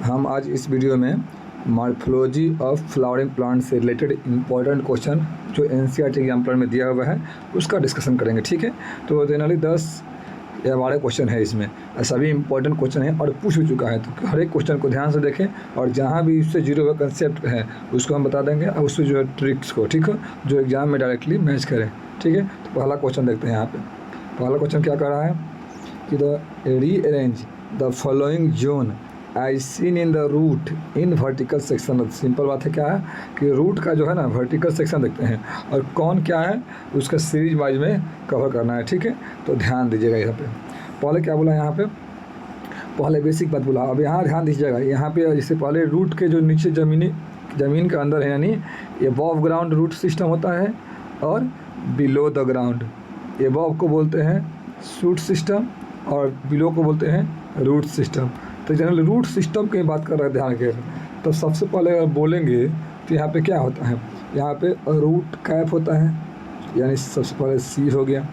हम आज इस वीडियो में मॉर्फोलॉजी ऑफ फ्लावरिंग प्लांट से रिलेटेड इंपॉर्टेंट क्वेश्चन जो एनसीईआरटी एग्जाम्पल में दिया हुआ है उसका डिस्कशन करेंगे। ठीक है, तो जनरली 10 या 12 क्वेश्चन है इसमें, सभी इंपॉर्टेंट क्वेश्चन है और पूछ भी चुका है, तो हर एक क्वेश्चन को ध्यान से देखें और जहाँ भी उससे जुड़े हुए कंसेप्ट है उसको हम बता देंगे और उससे जो है ट्रिक्स को, ठीक है, जो एग्जाम में डायरेक्टली मैच करें। ठीक है, तो पहला क्वेश्चन देखते हैं। यहाँ पे पहला क्वेश्चन क्या कर रहा है कि the rearrange the following zone as seen in the root in vertical section. Simple बात है, क्या है कि रूट का जो है ना वर्टिकल सेक्शन देखते हैं और कौन क्या है उसका सीरीज वाइज में कवर करना है। ठीक है, तो ध्यान दीजिएगा। यहाँ पे पहले क्या बोला, यहाँ पे पहले बेसिक बात बोला। अब यहाँ ध्यान दीजिएगा, यहाँ पे जैसे पहले रूट के जो नीचे ज़मीन के अंदर है, यानी अबव ग्राउंड रूट सिस्टम होता है और बिलो द ग्राउंड, अबव को बोलते हैं शूट सिस्टम और बिलो को बोलते हैं रूट सिस्टम। तो जनरल रूट सिस्टम की बात कर रहे हैं, ध्यान रखिए। तो सबसे पहले अगर बोलेंगे तो यहाँ पे क्या होता है, यहाँ पे रूट कैप होता है, यानी सबसे पहले सी हो गया।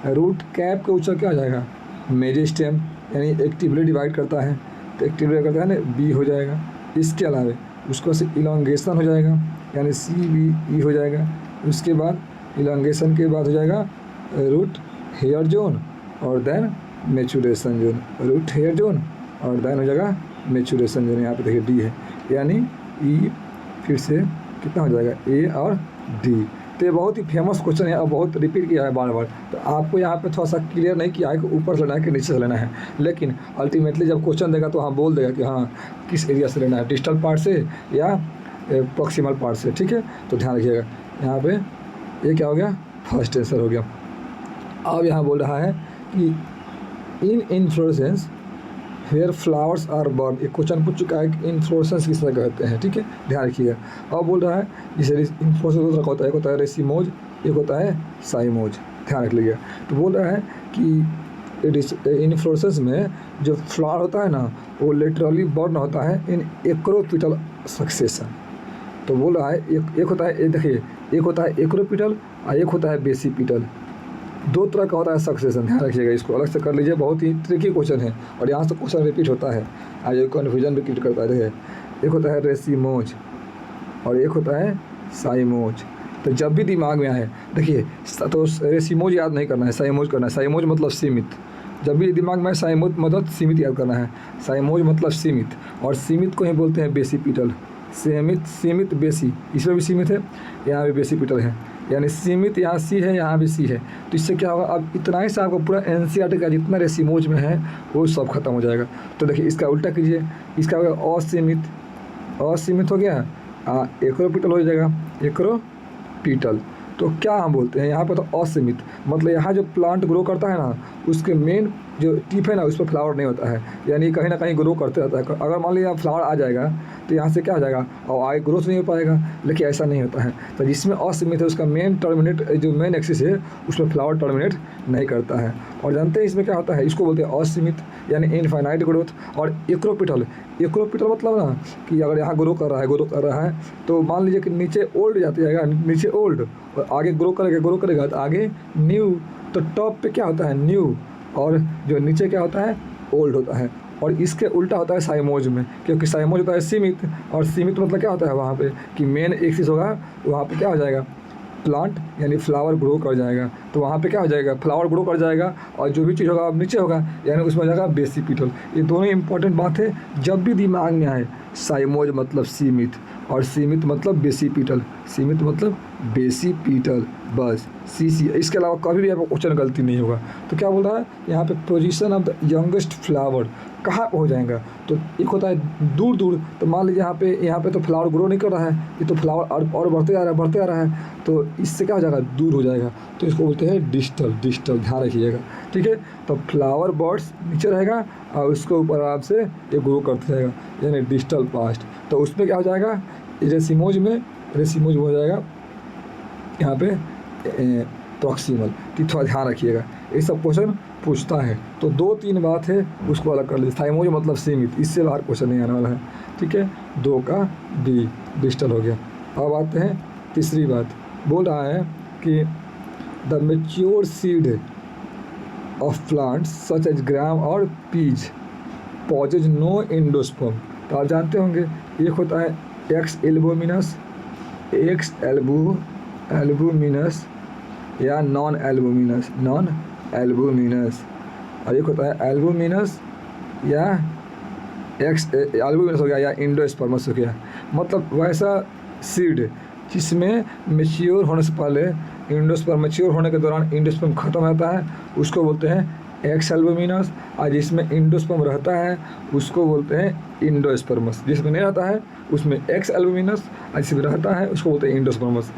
रूट कैप के ऊंचा क्या हो जाएगा, मेरिस्टेम, यानी एक्टिवली डिवाइड करता है, तो एक्टिवली करता है ना बी हो जाएगा। इसके अलावा उसको से इलांगेशन हो जाएगा, यानी सी बी ई हो जाएगा। उसके बाद इलांगेशन के बाद हो जाएगा रूट हेयर जोन और then maturation zone, root hair zone और देन हो जाएगा मैचुरेशन जोन। यहाँ पे देखिए डी है, यानी ई फिर से कितना हो जाएगा ए और डी। तो ये बहुत ही फेमस क्वेश्चन है और बहुत रिपीट किया है बार बार। तो आपको यहाँ पे थोड़ा सा क्लियर नहीं किया है कि ऊपर से लेना है कि नीचे से लेना है, लेकिन अल्टीमेटली जब क्वेश्चन देगा तो हाँ बोल देगा कि हाँ किस एरिया से लेना है, डिस्टल पार्ट से या प्रॉक्सिमल पार्ट से। ठीक है, तो ध्यान रखिएगा। यहाँ पे ये क्या हो गया, फर्स्ट आंसर हो गया। अब यहाँ बोल रहा है कि in inflorescence here flowers are burn, एक क्वेश्चन पूछ चुका है कि इन्फ्लोरेसेंस किस तरह कहते हैं। ठीक है, ध्यान रखिएगा। अब बोल रहा है जैसे इन्फ्लोरेसेंस दो तरह का होता है, एक होता है रेसिमोज, एक होता है साइमोज, ध्यान रख लीजिए। तो बोल रहा है कि इन्फ्लोरेसेंस में जो फ्लावर होता है ना वो लिटरली बर्न होता है इन एक्रोपिटल सक्सेशन। तो बोल रहा है एक होता है, देखिए एक होता है एक्रोपिटल और एक होता है बेसिपिटल, दो तरह का होता है सक्सेशन। ध्यान रखिएगा, इसको अलग से कर लीजिए, बहुत ही ट्रिकी क्वेश्चन है और यहाँ से क्वेश्चन रिपीट होता है, आज ये कन्फ्यूजन भी क्रिएट करता है। एक होता है रेसिमोज और एक होता है साइमोज। तो जब भी दिमाग में आए, देखिए तो रेसिमोज याद नहीं करना है, साइमोज करना है। साइमोज मतलब सीमित, जब भी दिमाग में साइमोज मतलब सीमित याद करना है, साइमोज मतलब सीमित, और सीमित को ही बोलते हैं बेसिपिटल। सीमित बेसी, इसमें भी सीमित है, यहाँ भी बेसिपिटल है, यानी सीमित यहाँ सी है, यहाँ भी सी है। तो इससे क्या होगा, अब इतना ही से आपको पूरा एनसीईआरटी का जितना रेसिमोज में है वो सब खत्म हो जाएगा। तो देखिए इसका उल्टा कीजिए, इसका हो गया असीमित, असीमित हो गया, एक्रोपिटल हो जाएगा, एक्रोपिटल। तो क्या हम बोलते हैं यहाँ पर, तो असीमित मतलब यहाँ जो प्लांट ग्रो करता है ना उसके मेन जो टिप है ना उस पर फ्लावर नहीं होता है, यानी कहीं ना कहीं ग्रो करते रहता है। अगर मान लीजिए फ्लावर आ जाएगा तो यहाँ से क्या हो जाएगा और आगे ग्रोथ नहीं हो पाएगा, लेकिन ऐसा नहीं होता है। तो जिसमें असीमित है उसका मेन टर्मिनेट जो मेन एक्सिस है उसमें फ्लावर टर्मिनेट नहीं करता है। और जानते हैं इसमें क्या होता है, इसको बोलते हैं असीमित यानी इनफाइनाइट ग्रोथ। और एक्रोपिटल, एक्रोपिटल मतलब ना कि अगर यहाँ ग्रो कर रहा है तो मान लीजिए कि नीचे ओल्ड जाती जाएगा, नीचे ओल्ड और आगे ग्रो करेगा तो आगे न्यू। तो टॉप पे क्या होता है न्यू और जो नीचे क्या होता है ओल्ड होता है। और इसके उल्टा होता है साइमोज में, क्योंकि साइमोज होता है सीमित, और सीमित मतलब क्या होता है वहाँ पे कि मेन एक्सिस होगा, वहाँ पे क्या हो जाएगा प्लांट यानी फ्लावर ग्रो कर जाएगा। तो वहाँ पे क्या हो जाएगा फ्लावर ग्रो कर जाएगा और जो भी चीज़ होगा अब नीचे होगा, यानी उसमें हो जाएगा बेसिपिटल। ये दोनों इंपॉर्टेंट बात है, जब भी दिमाग में आए साइमोज मतलब सीमित और सीमित मतलब बेसिपिटल, सीमित मतलब बेसिपिटल, बस सी। इसके अलावा कभी भी आपको क्वेश्चन गलती नहीं होगा। तो क्या बोल रहा है यहाँ पे, position of the youngest flower कहाँ पे हो जाएगा, तो एक होता है दूर दूर। तो मान लीजिए यहाँ पे तो फ्लावर ग्रो नहीं कर रहा है, ये तो फ्लावर और बढ़ते आ रहा है, तो इससे क्या हो जाएगा दूर हो जाएगा। तो इसको बोलते हैं डिस्टल, ध्यान रखिएगा। ठीक है, तो फ्लावर बर्ड्स नीचे रहेगा और उसके ऊपर आराम से ये ग्रो करते रहेगा, यानी डिस्टल पास्ट। तो उसमें क्या हो जाएगा रेसिमोज हो जाएगा यहाँ पे प्रॉक्सिमल। तो थोड़ा ध्यान रखिएगा, ये सब क्वेश्चन पूछता है। तो 2-3 बात है उसको अलग कर लीजिए। साइमोज मतलब सीमित, इससे बाहर क्वेश्चन नहीं आने वाला है। ठीक है, 2 का डी डिस्टल हो गया। अब आते हैं तीसरी बात, बोल रहा है कि the mature seed of plants such as gram और पीज पॉजेज नो एंडोस्पर्म। तो आप जानते होंगे एक होता है एक्स एल्बुमिनस, एल्बुमिनस या नॉन एल्बुमिनस, और एक होता है एल्बुमिनस या एक्स एल्बुमिनस हो गया या इंडोस्पर्मस हो गया। मतलब वैसा सीड जिसमें मैच्योर होने से पहले इंडोस्पर्म, मैच्योर होने के दौरान इंडोस्पर्म खत्म होता है उसको बोलते हैं एक्स एल्बुमिनस, और जिसमें इंडोस्पर्म रहता है उसको बोलते हैं इंडोस्पर्मस। जिसमें नहीं रहता है उसमें एक्स एल्बुमिनस, और जिसमें रहता है उसको बोलते हैं इंडोस्पर्मस।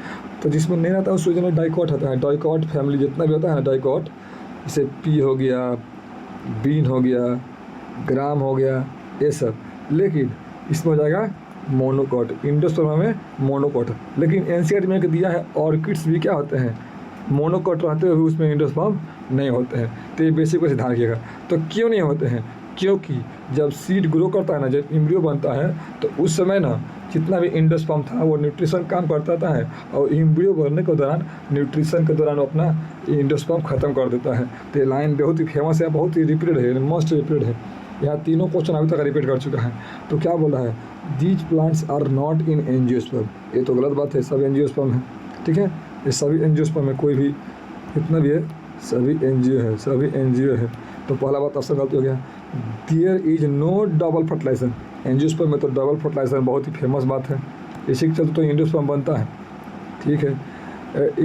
तो जिसमें नहीं रहता है उसको जो डाइकॉट होता है, डाइकॉट फैमिली जितना भी होता है ना डाइकॉट, जैसे पी हो गया, बीन हो गया, ग्राम हो गया, ये सब। लेकिन इसमें हो जाएगा मोनोकॉट, इंडोस्पर्म में मोनोकॉट। लेकिन एनसीईआरटी में दिया है ऑर्किड्स भी क्या होते हैं, मोनोकॉट रहते हुए उसमें इंडोस्पर्म नहीं होते हैं। तो ये बेसिक को ध्यान रखिएगा। तो क्यों नहीं होते हैं, क्योंकि जब सीड ग्रो करता है ना, जब एम्ब्रियो बनता है तो उस समय ना जितना भी इंडोस्पर्म था वो न्यूट्रिशन काम करता है, और एम्ब्रियो बनने के दौरान न्यूट्रिशन के दौरान अपना इंडोस्पर्म खत्म कर देता है। तो ये लाइन बहुत ही फेमस है, बहुत ही रिपीटेड है, मोस्ट रिपीटेड है। यहाँ तीनों क्वेश्चन अभी तक रिपीट कर चुका है। तो क्या बोला है, these plants are not in angiosperm. ये तो गलत बात है, सब एंजियोस्पर्म है, ठीक है, ये सभी एंजियोस्पर्म है, कोई भी जितना भी है सभी एनजीओ है, सभी एनजीओ है। तो पहला बात ऑप्शन गलती हो गया। There is no double fertilizer, angiosperm में तो डबल फर्टिलाइजर बहुत ही फेमस बात है, इसी के चलते तो इंडोस्पर्म बनता है, ठीक है।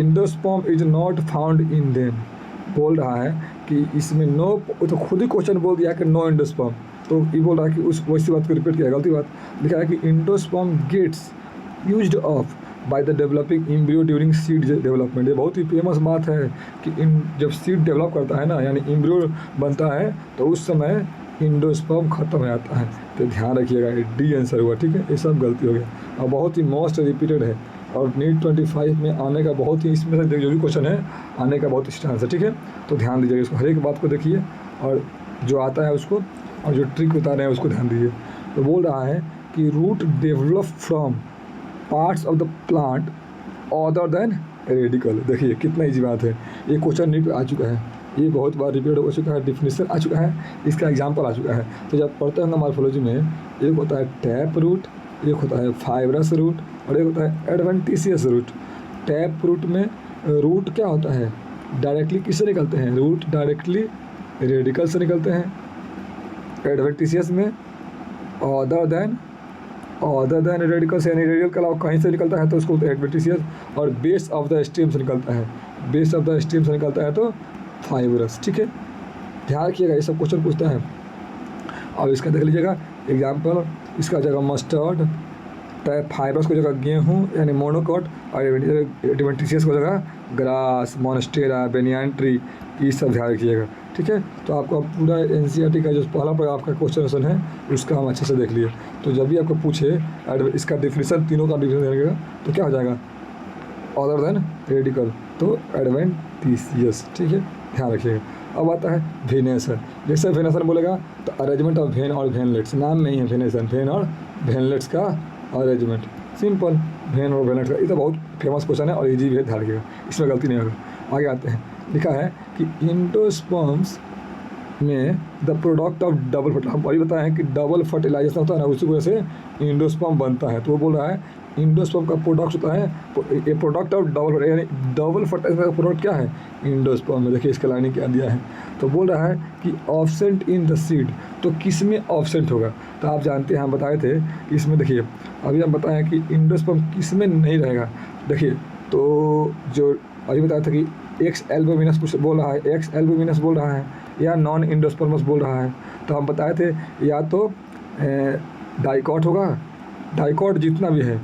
Endosperm is not found in them, बोल रहा है कि इसमें नो, तो खुद ही क्वेश्चन बोल दिया कि नो इंडोस्पर्म, तो ये बोल रहा है कि उस वैसी बात को रिपीट किया, गलती बात लिखा है कि endosperm gets used of by the developing embryo during seed development. ये बहुत ही फेमस बात है कि जब सीड डेवलप करता है ना, यानी एम्ब्रियो बनता है तो उस समय इंडोस्पर्म खत्म हो जाता है। तो ध्यान रखिएगा, ये डी आंसर हुआ, ठीक है, ये सब गलती हो गया और बहुत ही मोस्ट रिपीटेड है, और नीट 25 में आने का बहुत ही, इसमें से जो भी क्वेश्चन है आने का बहुत चांस है, ठीक है। तो ध्यान दीजिएगा, इसको हर एक बात को देखिए और जो आता है उसको, और जो ट्रिक बता रहे हैं उसको ध्यान दीजिए। तो बोल रहा है कि root develop from parts of the plant other than radical. देखिए कितना ईजी बात है, ये क्वेश्चन नीट आ चुका है, ये बहुत बार रिपीट हो चुका है, डिफिनेशन आ चुका है, इसका एग्जाम्पल आ चुका है। तो जब पढ़ते हैं मॉर्फोलॉजी में, एक होता है टैप रूट, एक होता है फाइब्रस रूट, और एक होता है एडवेंटिशियस रूट। टैप रूट में रूट क्या होता है, डायरेक्टली किससे निकलते हैं, रूट डायरेक्टली रेडिकल से निकलते हैं। एडवेंटिशियस में अदर देन रेडिकल से, यानी रेडिकल के अलावा कहीं से निकलता है तो उसको एडवेंटिशियस, और बेस ऑफ द स्टेम से निकलता है, बेस ऑफ द स्टेम से निकलता है तो फाइब्रस, ठीक है। ध्यान रखिएगा, ये सब क्वेश्चन पूछता है। अब इसका देख लीजिएगा एग्जाम्पल, इसका जगह मस्टर्ड, फाइब्रस को जगह गेहूँ यानी मोनोकॉट, और एडवेंटिशियस को जगह ग्रास, मोन्स्टेरा, बेनियन ट्री, ये सब ध्यान रखिएगा, ठीक है। तो आपको पूरा एनसीईआरटी का जो पहला पर आपका क्वेश्चन है उसका हम अच्छे से देख लिए। तो जब भी आपको पूछे इसका डिफिनेशन, तीनों का डिफिनेशन देगा तो क्या हो जाएगा, अदर देन रेडिकल तो एडवेंटिशियस, ठीक है, ध्यान रखिएगा। अब आता है वेनेसन, जैसे वेनेसन बोलेगा तो अरेंजमेंट ऑफ वेन और वेनलेट्स, नाम में ही है वेनेसन, वेन और वेनलेट्स का अरेंजमेंट, सिंपल, वेन और वेनलेट्स का। ये तो बहुत फेमस क्वेश्चन है और इजी भी है, ध्यान रखिएगा, इसमें गलती नहीं होगा। आगे आते हैं, लिखा है कि इंडोस्पर्म्स में the product of double fertilization, हम अभी बताए हैं कि डबल फर्टिलाइजेशन होता है ना, उसी वजह से इंडोस्पर्म बनता है। तो वो बोल रहा है इंडोस्पर्म का प्रोडक्ट होता है, ये प्रोडक्ट ऑफ डबल, यानी डबल फर्टिलाइजेशन का प्रोडक्ट क्या है, इंडोस्पर्म में। देखिए इसका लाइनिंग क्या दिया है, तो बोल रहा है कि ऑब्सेंट इन द सीड, तो किस में ऑब्सेंट होगा, तो आप जानते हैं हम बताए थे कि इसमें, देखिए अभी हम बताएं कि इंडोस्पर्म किस में नहीं रहेगा। देखिए तो जो अभी बताया था कि एक्स एल्बुमिनस बोल रहा है, एक्स एल्बुमिनस बोल रहा है या नॉन इंडोस्पर्मस बोल रहा है, तो हम बताए थे या तो डाइकॉट होगा, डाइकॉट जितना भी है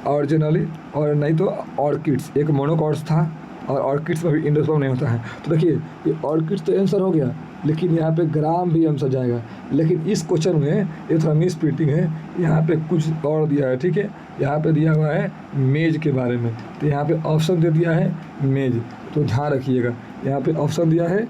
ऑरिजिनली, और नहीं तो ऑर्किड्स, एक मोनोकॉट्स था और ऑर्किड्स में भी इंडोस्पर्म नहीं होता है। तो देखिए ये ऑर्किड्स तो आंसर हो गया, लेकिन यहाँ पे ग्राम भी आंसर जाएगा, लेकिन इस क्वेश्चन में ये थोड़ा मिस प्रिंटिंग है, यहाँ पे कुछ और दिया है, ठीक है। यहाँ पे दिया हुआ है मेज के बारे में, तो यहाँ पे ऑप्शन दे दिया है मेज, तो ध्यान रखिएगा, यहाँ पे ऑप्शन दिया है,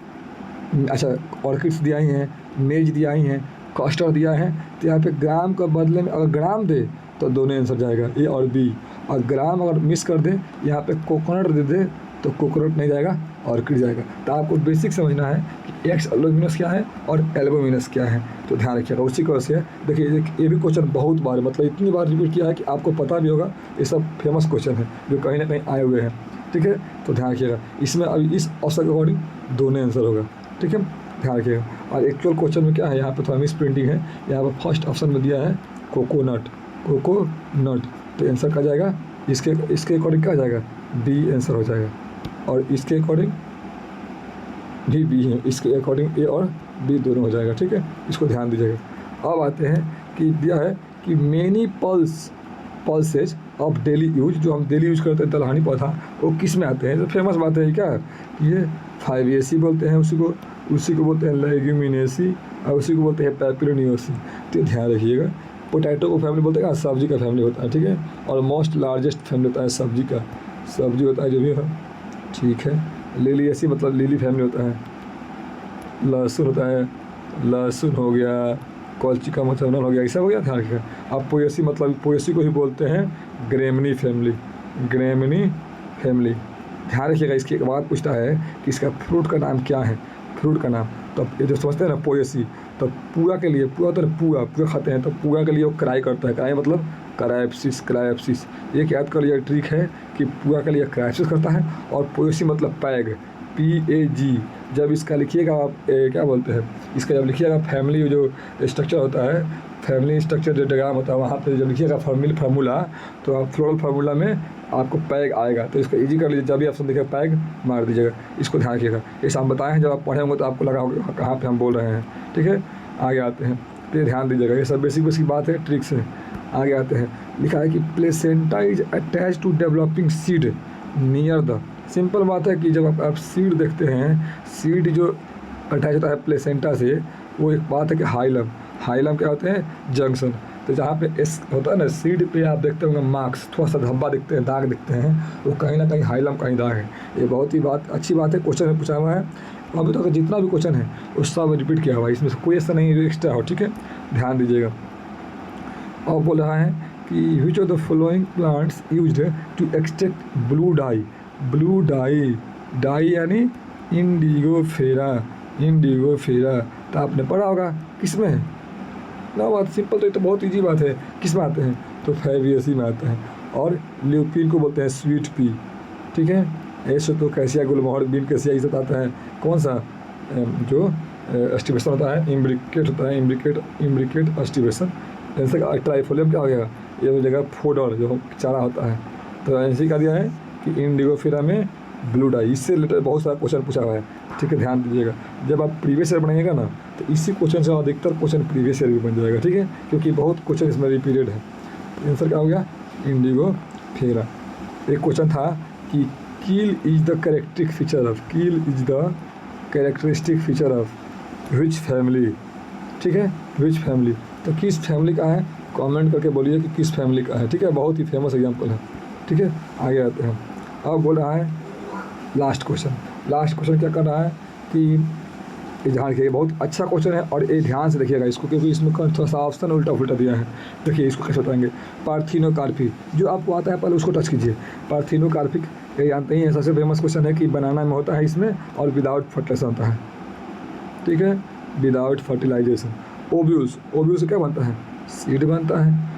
अच्छा ऑर्किड्स दिया ही है, मेज दिया ही है, कॉस्टर दिया है, तो यहाँ पे ग्राम का बदले में अगर ग्राम दे तो दोनों आंसर जाएगा, ए और बी, और ग्राम अगर मिस कर दे, यहाँ पे कोकोनट दे दे तो कोकोनट नहीं जाएगा, ऑर्किड जाएगा। तो आपको बेसिक समझना है कि एक्स एल्बोमिनस क्या है और एल्बोमिनस क्या है, तो ध्यान रखिएगा। उसी की वजह से देखिए ये भी क्वेश्चन बहुत बार, मतलब इतनी बार रिपीट किया है कि आपको पता भी होगा। ये सब फेमस क्वेश्चन है जो कहीं ना कहीं आए हुए हैं, ठीक है। तो ध्यान रखिएगा, इसमें अभी इस ऑप्शन के अकॉर्डिंग दोनों आंसर होगा, ठीक है, ध्यान रखिएगा। और एक्चुअल क्वेश्चन में क्या है, यहाँ पे थोड़ा मिस प्रिंटिंग है। यहाँ पर फर्स्ट ऑप्शन में दिया है कोकोनट, तो आंसर क्या जाएगा, इसके अकॉर्डिंग क्या जाएगा, बी आंसर हो जाएगा। और इसके अकॉर्डिंग भी बी है, इसके अकॉर्डिंग ए और बी दोनों हो जाएगा, ठीक है, इसको ध्यान दीजिएगा। अब आते हैं कि दिया है कि many pulses of daily use, जो हम डेली यूज करते हैं दलहनी पौधा, वो किस में आते हैं। तो फेमस बात है क्या, ये 5AC बोलते हैं, उसी को बोलते हैं लेग्यूमिनेसी, और उसी को बोलते हैं पेपिलोनियोसी। तो ध्यान रखिएगा, पोटैटो को फैमिली बोलते हैं, सब्जी का फैमिली होता है, ठीक है। और मोस्ट लार्जेस्ट फैमिली होता है सब्जी होता है जो भी है, ठीक है। लिलिएसी मतलब लिली फैमिली होता है। लहसुन होता है, लहसुन हो गया, कॉल्चिका मतलब हो गया, ऐसा हो गया, ध्यान रखिएगा। अब पोएसी मतलब पोएसी को ही बोलते हैं ग्रेमनी फैमिली। ध्यान रखिएगा। इसके बाद पूछता है कि इसका फ्रूट का नाम क्या है, फ्रूट का नाम। तो ये जो समझते हैं ना पोएसी, तो पूरा के लिए पूरा खाते हैं, तो पूरा के लिए वो क्राई करता है। क्राई मतलब क्राइप्सिस। एक याद कर लिया ट्रिक है कि पूरा के लिए क्राइप्सिस करता है, और पोएसी मतलब पैग, PAG। जब इसका लिखिएगा आप क्या बोलते हैं, इसका जब लिखिएगा फैमिली जो स्ट्रक्चर होता है, फैमिली स्ट्रक्चर जो डायग्राम होता है, वहाँ पे जब लिखिएगा फार्मूला, तो आप फ्लोरल फार्मूला में आपको पैग आएगा। तो इसको इजी कर लीजिए, जब भी ऑप्शन दिखेगा पैग मार दीजिएगा। इसको ध्यान रखिएगा, ऐसा हम बताए हैं, जब आप पढ़े होंगे तो आपको लगा होगा कहाँ पे हम बोल रहे हैं, ठीक है। आगे आते हैं, तो ये ध्यान दीजिएगा, ये सब बेसिक बात है, ट्रिक्स है। आगे आते हैं, लिखा है कि placenta is attach to developing seed near the. Simple बात है कि जब आप सीड देखते हैं, सीड जो अटैच होता है प्लेसेंटा से, वो एक बात है कि हाइलम क्या होते हैं, जंक्शन। तो जहाँ पे एस होता है ना, सीड पे आप देखते होंगे मार्क्स, थोड़ा सा धब्बा दिखते हैं, दाग दिखते हैं, वो कहीं ना कहीं हाइलम कहीं दाग है। ये बहुत ही अच्छी बात है, क्वेश्चन में पूछा हुआ है। अभी तक जितना भी क्वेश्चन है वो सब रिपीट किया हुआ है, इसमें से कोई ऐसा नहीं है एक्स्ट्रा हो, ठीक है, ध्यान दीजिएगा। और बोल रहा है कि which of the following plants used to extract blue dye यानी इंडिगोफेरा। तो आपने पढ़ा होगा किस में ना, बात सिंपल। तो ये तो बहुत इजी बात है, किस में आते हैं, तो 5AC में आते हैं। और ल्यूपिन को बोलते हैं स्वीट पी, ठीक है। ऐसे तो कैसिया गुलमोहर बीन कैसिया, ये सब आता है। कौन सा जो एस्टिवेशन होता है, इम्ब्रिकेट होता है, इम्ब्रिकेट एस्टिवेशन। जैसे ट्राइफोलियम क्या हो गया, ये हो जाएगा फोडर जो चारा होता है। तो ऐसे क्या दिया है कि इंडिगोफेरा में ब्लू डाई। इससे रिलेटेड बहुत सारा क्वेश्चन पूछा हुआ है, ठीक है, ध्यान दीजिएगा। जब आप प्रीवियस ईयर बनाइएगा ना, तो इसी क्वेश्चन से अधिकतर क्वेश्चन प्रीवियस ईयर भी बन जाएगा, ठीक है, क्योंकि बहुत क्वेश्चन इसमें रिपीटेड है। आंसर क्या हो गया, इंडिगोफेरा। एक क्वेश्चन था कि कील is the characteristic feature of which family, ठीक है, विच फैमिली। तो किस फैमिली का है, कमेंट करके बोलिए कि किस फैमिली का है, ठीक है, बहुत ही फेमस एग्जाम्पल है, ठीक है। आगे आते हैं, अब बोल रहा है लास्ट क्वेश्चन क्या कर रहा है कि ध्यान रखिएगा, बहुत अच्छा क्वेश्चन है, और ये ध्यान से देखिएगा इसको, क्योंकि इसमें थोड़ा सा ऑप्शन उल्टा फुल्टा दिया है। देखिए इसको कैसे बताएंगे, पार्थिनोकार्पी जो आपको आता है पहले उसको टच कीजिए। पार्थिनोकार्पिक ये जानते ही हैं, सबसे फेमस क्वेश्चन है कि बनाना में होता है इसमें, और विदाउट फर्टिलाइजेशन होता है, ठीक है, विदाउट फर्टिलाइजेशन। ओव्यूज क्या बनता है, सीड बनता है।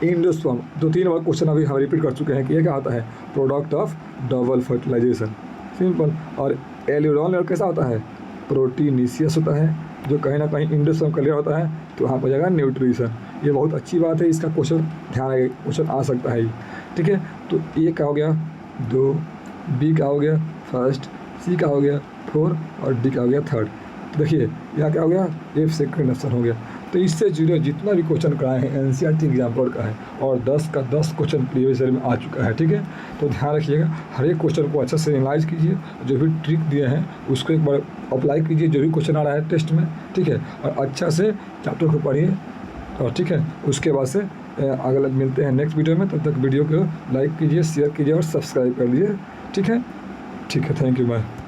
एंडोस्पर्म 2-3 बार क्वेश्चन अभी हम रिपीट कर चुके हैं कि ये क्या होता है, product of double fertilization, simple. और एल्यूरोन कैसा होता है, प्रोटीनिशियस होता है, जो कहीं ना कहीं एंडोस्पर्म का लेयर होता है, तो वहाँ पर जाएगा न्यूट्रिशन। ये बहुत अच्छी बात है, इसका क्वेश्चन ध्यान रखिए, क्वेश्चन आ सकता है, ठीक है। तो ए का हो गया 2, बी का हो गया फर्स्ट, सी का हो गया 4, और डी का हो गया 3rd। तो देखिए यहाँ क्या हो गया, F सेकंड ऑप्शन हो गया। तो इससे जुड़े जितना भी क्वेश्चन कराए हैं NCERT एग्जाम बोर्ड का है, और 10 का 10 क्वेश्चन प्रीवियस ईयर में आ चुका है, ठीक है। तो ध्यान रखिएगा, हर एक क्वेश्चन को अच्छे से एनालाइज कीजिए, जो भी ट्रिक दिए हैं उसको एक बार अप्लाई कीजिए, जो भी क्वेश्चन आ रहा है टेस्ट में, ठीक है, और अच्छा से चैप्टर को पढ़िए, और ठीक है, उसके बाद से अगले मिलते हैं नेक्स्ट वीडियो में। तब तक वीडियो को लाइक कीजिए, शेयर कीजिए और सब्सक्राइब कर लीजिए, ठीक है, थैंक यू, बाय।